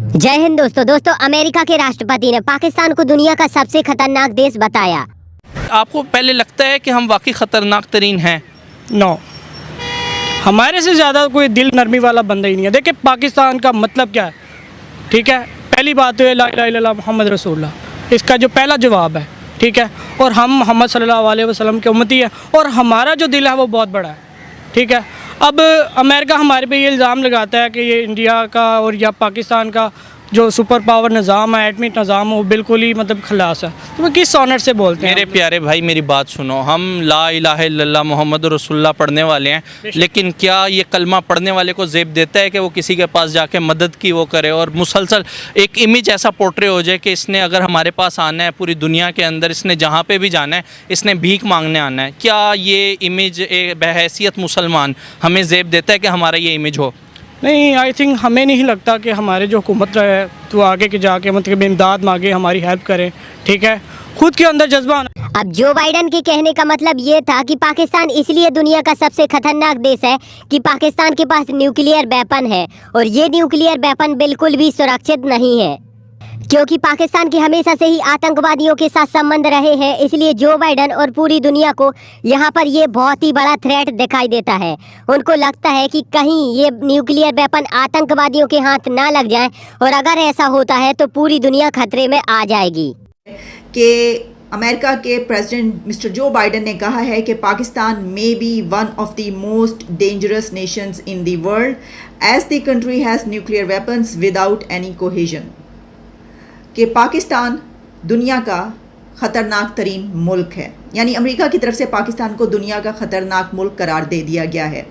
जय हिंद दोस्तों अमेरिका के राष्ट्रपति ने पाकिस्तान को दुनिया का सबसे खतरनाक देश बताया। आपको पहले लगता है कि हम वाकई ख़तरनाक तरीन हैं? नो, हमारे से ज़्यादा कोई दिल नरमी वाला बंदा ही नहीं है। देखिए पाकिस्तान का मतलब क्या है, ठीक है। पहली बात तो ला इलाहा इल्लल्लाह मोहम्मद रसूलुल्लाह, इसका जो पहला जवाब है, ठीक है। और हम मोहम्मद सल्लल्लाहु अलैहि वसल्लम के उम्मती हैं और हमारा जो दिल है वो बहुत बड़ा है, ठीक है। अब अमेरिका हमारे पे ये इल्ज़ाम लगाता है कि ये इंडिया का और या पाकिस्तान का जो सुपर पावर निज़ाम है, एटमी निज़ाम, वो बिल्कुल ही मतलब खलास है। तो वो किस ऑनर से बोलते हैं? मेरे प्यारे भाई मेरी बात सुनो, हम ला इलाहा इल्लल्लाह मोहम्मद रसूलुल्लाह पढ़ने वाले हैं, लेकिन क्या ये कलमा पढ़ने वाले को ज़ेब देता है कि वो किसी के पास जाके मदद की वो करे और मुसलसल एक इमेज ऐसा पोर्ट्रे हो जाए कि इसने अगर हमारे पास आना है पूरी दुनिया के अंदर, इसने जहाँ पे भी जाना है, इसने भीख मांगने आना है? क्या ये इमेज बहैसियत मुसलमान हमें ज़ेब देता है कि हमारा ये इमेज हो? नहीं, आई थिंक हमें नहीं लगता कि हमारे जो हुकूमत है तो आगे के जाके मतलब इमदाद मांगे, हमारी हेल्प करें, ठीक है। खुद के अंदर जज्बा आना। अब जो बाइडन के कहने का मतलब ये था कि पाकिस्तान इसलिए दुनिया का सबसे खतरनाक देश है कि पाकिस्तान के पास न्यूक्लियर वेपन है और ये न्यूक्लियर वेपन बिल्कुल भी सुरक्षित नहीं है, क्योंकि पाकिस्तान के हमेशा से ही आतंकवादियों के साथ संबंध रहे हैं। इसलिए जो बाइडन और पूरी दुनिया को यहाँ पर ये बहुत ही बड़ा थ्रेट दिखाई देता है। उनको लगता है कि कहीं ये न्यूक्लियर वेपन आतंकवादियों के हाथ ना लग जाए, और अगर ऐसा होता है तो पूरी दुनिया खतरे में आ जाएगी। कि अमेरिका के प्रेसिडेंट मिस्टर जो बाइडन ने कहा है कि Pakistan may be one of the most dangerous nations in the world as the country has nuclear weapons without any cohesion. कि पाकिस्तान दुनिया का ख़तरनाक तरीन मुल्क है, यानी अमेरिका की तरफ से पाकिस्तान को दुनिया का ख़तरनाक मुल्क करार दे दिया गया है।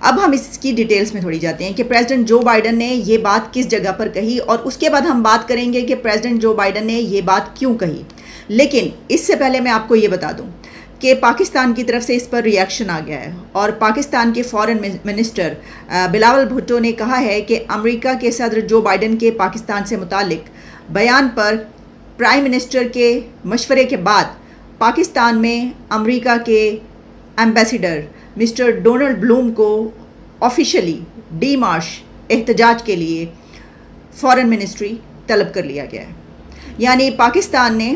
अब हम इसकी डिटेल्स में थोड़ी जाते हैं कि प्रेसिडेंट जो बाइडन ने ये बात किस जगह पर कही, और उसके बाद हम बात करेंगे कि प्रेसिडेंट जो बाइडन ने ये बात क्यों कही। लेकिन इससे पहले मैं आपको ये बता दूँ कि पाकिस्तान की तरफ से इस पर रिएक्शन आ गया है, और पाकिस्तान के फॉरेन मिनिस्टर बिलावल भुट्टो ने कहा है कि अमेरिका के सदर जो बाइडन के पाकिस्तान से मुतालिक बयान पर प्राइम मिनिस्टर के मशवरे के बाद पाकिस्तान में अमेरिका के एम्बेसडर मिस्टर डोनाल्ड ब्लूम को ऑफिशियली डी मार्च एहतजाज के लिए फॉरेन मिनिस्ट्री तलब कर लिया गया है। यानी पाकिस्तान ने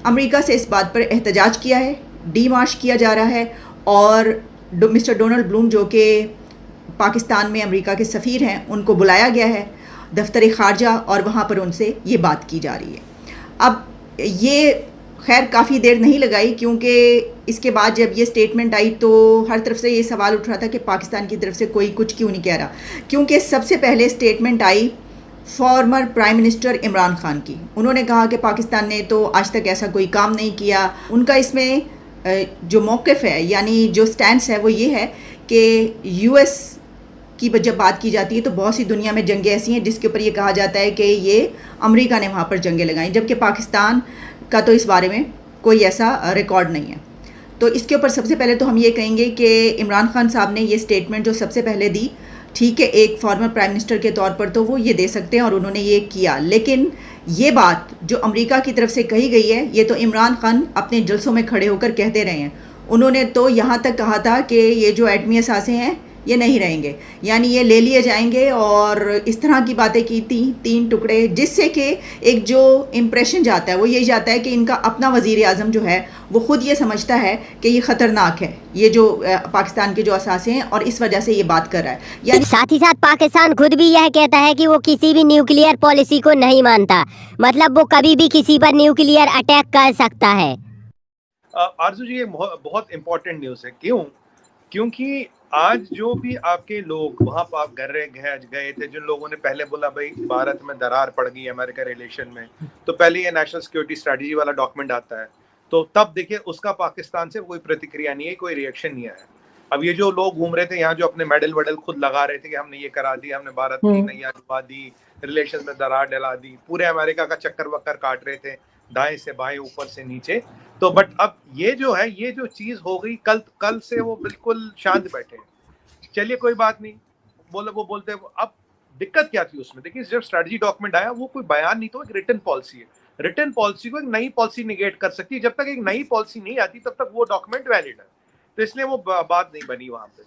अमेरिका से इस बात पर एहतजाज किया है, डी मार्च किया जा रहा है, और मिस्टर डोनाल्ड ब्लूम जो कि पाकिस्तान में अमेरिका के सफ़ीर हैं, उनको बुलाया गया है दफ्तर ख़ारजा, और वहाँ पर उनसे ये बात की जा रही है। अब ये खैर काफ़ी देर नहीं लगाई, क्योंकि इसके बाद जब ये स्टेटमेंट आई तो हर तरफ से ये सवाल उठ रहा था कि पाकिस्तान की तरफ से कोई कुछ क्यों नहीं कह रहा, क्योंकि सबसे पहले स्टेटमेंट आई former prime minister Imran Khan की। उन्होंने कहा कि पाकिस्तान ने तो आज तक ऐसा कोई काम नहीं किया। उनका इसमें जो मौक़िफ़ है, यानी जो स्टैंस है, वो ये है कि यूएस की जब बात की जाती है तो बहुत सी दुनिया में जंगें ऐसी हैं जिसके ऊपर ये कहा जाता है कि ये अमेरिका ने वहाँ पर जंगें लगाई, जबकि पाकिस्तान का तो इस बारे में कोई ऐसा रिकॉर्ड नहीं है। तो इसके ऊपर सबसे पहले तो हम ये कहेंगे कि इमरान खान साहब ने ये स्टेटमेंट जो सबसे पहले दी, ठीक है, एक फॉर्मर प्राइम मिनिस्टर के तौर पर तो वो ये दे सकते हैं और उन्होंने ये किया, लेकिन ये बात जो अमेरिका की तरफ से कही गई है, ये तो इमरान खान अपने जलसों में खड़े होकर कहते रहे हैं। उन्होंने तो यहाँ तक कहा था कि ये जो एटमी असासे हैं ये नहीं रहेंगे, यानी ये ले लिए जाएंगे, और इस तरह की बातें की थी, 3 टुकड़े, जिससे कि एक जो इम्प्रेशन जाता है वो यही जाता है कि इनका अपना वज़ीर आज़म जो है वो ख़ुद ये समझता है कि ये ख़तरनाक है, ये जो पाकिस्तान के जो असासे हैं, और इस वजह से ये बात कर रहा है। यानी साथ ही साथ पाकिस्तान खुद भी यह कहता है कि वो किसी भी न्यूक्लियर पॉलिसी को नहीं मानता, मतलब वो कभी भी किसी पर न्यूक्लियर अटैक कर सकता है। आरजू जी, ये बहुत इंपॉर्टेंट न्यूज़ है। क्यों? क्योंकि आज जो भी आपके लोग वहाँ पर आप गए थे, जिन लोगों ने पहले बोला भाई भारत में दरार पड़ गई अमेरिका रिलेशन में, तो पहले ये नेशनल सिक्योरिटी स्ट्रेटजी वाला डॉक्यूमेंट आता है, तो तब देखिए उसका पाकिस्तान से कोई प्रतिक्रिया नहीं है, कोई रिएक्शन नहीं आया। अब ये जो लोग घूम रहे थे यहाँ, जो अपने मेडल वेडल खुद लगा रहे थे कि हमने ये करा दी, हमने भारत की नैया डुबा दी, रिलेशन में दरार डला दी, पूरे अमेरिका का चक्कर वक्कर काट रहे थे, दाएं से बाएं, ऊपर से नीचे। तो बट अब ये जो है, ये जो चीज हो गई, कल से वो बिल्कुल शांत बैठे। चलिए कोई बात नहीं, वो बोलते। अब दिक्कत क्या थी उसमें? देखिए, जब स्ट्रेटजी डॉक्यूमेंट आया, वो कोई बयान नहीं, तो एक रिटन पॉलिसी है। रिटन पॉलिसी को एक नई पॉलिसी निगेट कर सकती है। जब तक एक नई पॉलिसी नहीं आती तब तक वो डॉक्यूमेंट वैलिड है, तो इसलिए वो बात नहीं बनी वहां पे।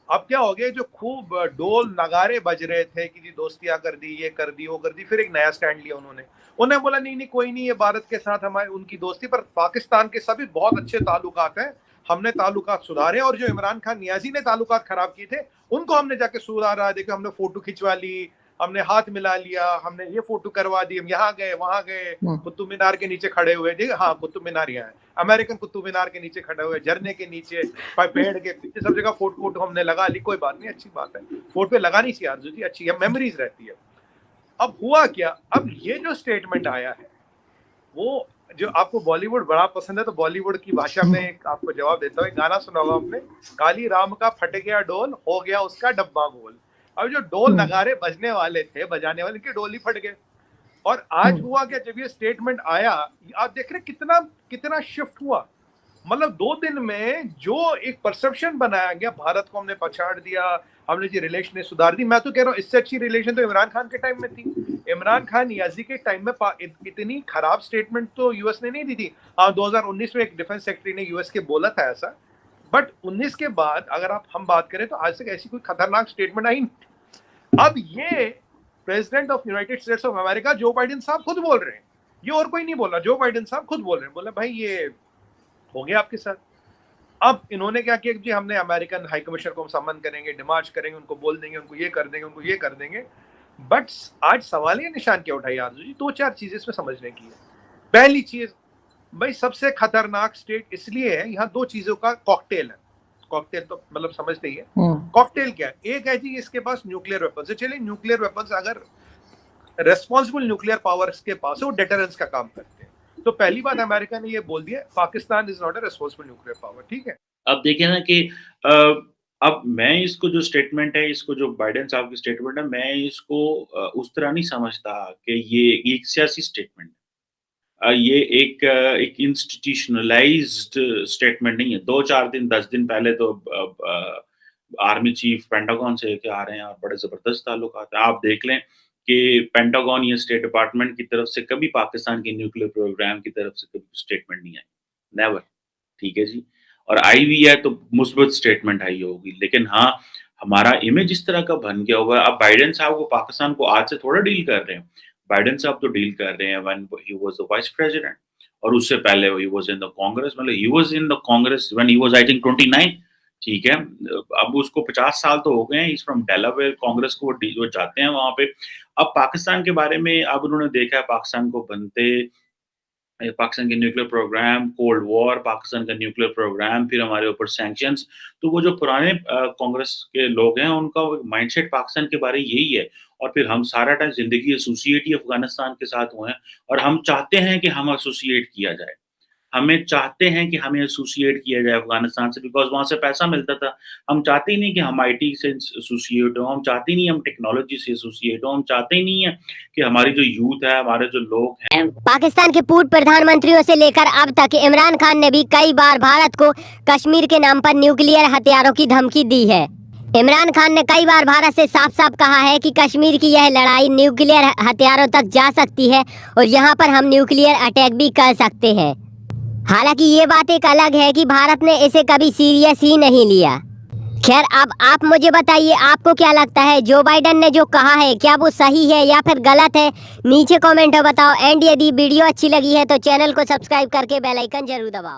अब क्या हो गया, जो खूब डोल नगारे बज रहे थे कि जी दोस्तियां कर दी, ये कर दी, वो कर दी, फिर एक नया स्टैंड लिया उन्होंने बोला नहीं नहीं कोई नहीं, ये भारत के साथ हमारी उनकी दोस्ती, पर पाकिस्तान के सभी बहुत अच्छे ताल्लुकात हैं, हमने ताल्लुकात सुधारे, और जो इमरान खान नियाजी ने ताल्लुकात खराब किए थे उनको हमने जाके सुधारा। देखो हमने फोटो खिंचवा ली, हमने हाथ मिला लिया, हमने ये फोटो करवा दी, हम यहाँ गए वहां गए, कुतुब मीनार के नीचे खड़े हुए, देखिए हाँ कुतुब मीनार यहाँ है, अमेरिकन कुतुब मीनार के नीचे खड़े हुए, झरने के नीचे, पेड़ के नीचे, सब जगह फोटो हमने लगा ली, कोई बात नहीं, अच्छी बात है, फोटो पे लगानी चाहिए आरजू जी, अच्छी है, मेमोरीज रहती है। अब हुआ क्या, अब ये जो स्टेटमेंट आया है, वो जो आपको बॉलीवुड बड़ा पसंद है तो बॉलीवुड की भाषा में आपको जवाब देता हूँ। गाना सुना होगा आपने, काली राम का फट गया डोल, हो गया उसका डब्बा गोल। अब जो डोल नगारे बजने वाले थे, बजाने वाले, की डोल ही फट गए। और आज हुआ क्या, जब ये स्टेटमेंट आया, आप देख रहे कितना कितना शिफ्ट हुआ, मतलब 2 दिन में जो एक परसेप्शन बनाया गया, भारत को हमने पछाड़ दिया, हमने जी रिलेशन सुधार दी। मैं तो कह रहा हूँ इससे अच्छी रिलेशन तो इमरान खान के टाइम में थी। इमरान खान नियाजी के टाइम में इतनी खराब स्टेटमेंट तो यूएस ने नहीं दी थी। हाँ 2019 में एक डिफेंस सेक्रेटरी ने यूएस के बोला था ऐसा, बट 19 के बाद अगर हम बात करें तो आज तक ऐसी कोई खतरनाक स्टेटमेंट आई नहीं। अब ये president of United states of America Joe Biden साहब खुद बोल रहे हैं, ये और कोई नहीं बोल रहा, जो बाइडेन साहब खुद बोल रहे हैं, बोले भाई ये हो गया आपके साथ। अब इन्होंने क्या किया कि हमने अमेरिकन हाई कमिश्नर को सम्मान करेंगे, डिमार्च करेंगे, उनको बोल देंगे, उनको ये कर देंगे, उनको ये कर देंगे। बट आज सवाल ये निशान क्या उठाई आरजू जी, 2-4 चीजें इसमें समझने की है। पहली चीज, भाई सबसे खतरनाक स्टेट इसलिए है, यहाँ 2 चीजों का कॉकटेल है। कॉकटेल तो मतलब समझते ही है, कॉकटेल क्या है, एक है जी इसके पास न्यूक्लियर वेपन्स है। चलिए न्यूक्लियर वेपन्स अगर रेस्पॉन्सिबल न्यूक्लियर पावर्स के पास है, वो डेटरेंस का काम करते हैं। तो पहली बात अमेरिका ने ये बोल दिया, Pakistan is not a responsible nuclear power, ठीक है। अब देखिए ना कि अब मैं इसको जो स्टेटमेंट है, इसको जो बाइडेन साहब की स्टेटमेंट है, मैं इसको उस तरह नहीं समझता कि ये एक सियासी स्टेटमेंट है। ये एक इंस्टीट्यूशनलाइज्ड स्टेटमेंट नहीं है। 2-4 दिन 10 दिन पहले तो आर्मी चीफ पेंटागन से के आ रहे हैं और बड़े ज़बरदस्त ताल्लुकात हैं। आप देख लें कि पेंटागन या स्टेट डिपार्टमेंट की तरफ से कभी पाकिस्तान के न्यूक्लियर प्रोग्राम की तरफ से कभी स्टेटमेंट नहीं आई, नेवर, ठीक है जी। और आई भी है तो मुस्बत स्टेटमेंट आई होगी, लेकिन हाँ हमारा इमेज इस तरह का बन गया हुआ है। अब बाइडेन साहब को पाकिस्तान को आज से थोड़ा डील कर रहे हैं, बाइडेन साहब तो डील कर रहे हैं when he was the vice president, और उससे पहले he was in the Congress, मतलब he was in the Congress when he was I think 29, ठीक है। अब उसको 50 साल तो हो गए हैं, इस फ्रॉम डेलावेयर, कांग्रेस को वो जाते हैं वहां पे। अब पाकिस्तान के बारे में अब उन्होंने देखा है पाकिस्तान को बनते, पाकिस्तान के nuclear programme, cold war, Pakistan का न्यूक्लियर प्रोग्राम, फिर हमारे ऊपर सैंक्शंस। तो वो जो पुराने कांग्रेस के लोग हैं उनका माइंडसेट पाकिस्तान के बारे में यही है। और फिर हम सारा टाइम जिंदगी एसोसिएट ही अफगानिस्तान के साथ हुए हैं, और हम चाहते हैं कि हम एसोसिएट किया जाए, हमें चाहते हैं कि हमें एसोसिएट किया जाए अफगानिस्तान से, बिकॉज वहाँ से पैसा मिलता था। हम चाहते ही नहीं कि हम आईटी से एसोसिएट हो, हम चाहते ही नहीं हम टेक्नोलॉजी से एसोसिएट हो, हम चाहते ही नहीं है कि हमारी जो यूथ है, हमारे जो लोग हैं। पाकिस्तान के पूर्व प्रधानमंत्रियों से लेकर अब तक इमरान खान ने भी कई बार भारत को कश्मीर के नाम पर न्यूक्लियर हथियारों की धमकी दी है। इमरान खान ने कई बार भारत से साफ साफ कहा है कि कश्मीर की यह लड़ाई न्यूक्लियर हथियारों तक जा सकती है और यहाँ पर हम न्यूक्लियर अटैक भी कर सकते हैं। हालांकि ये बात एक अलग है कि भारत ने इसे कभी सीरियस ही नहीं लिया। खैर, अब आप मुझे बताइए, आपको क्या लगता है जो बाइडेन ने जो कहा है, क्या वो सही है या फिर गलत है? नीचे कमेंट में बताओ। एंड यदि वीडियो अच्छी लगी है तो चैनल को सब्सक्राइब करके बेल आइकन जरूर दबाओ।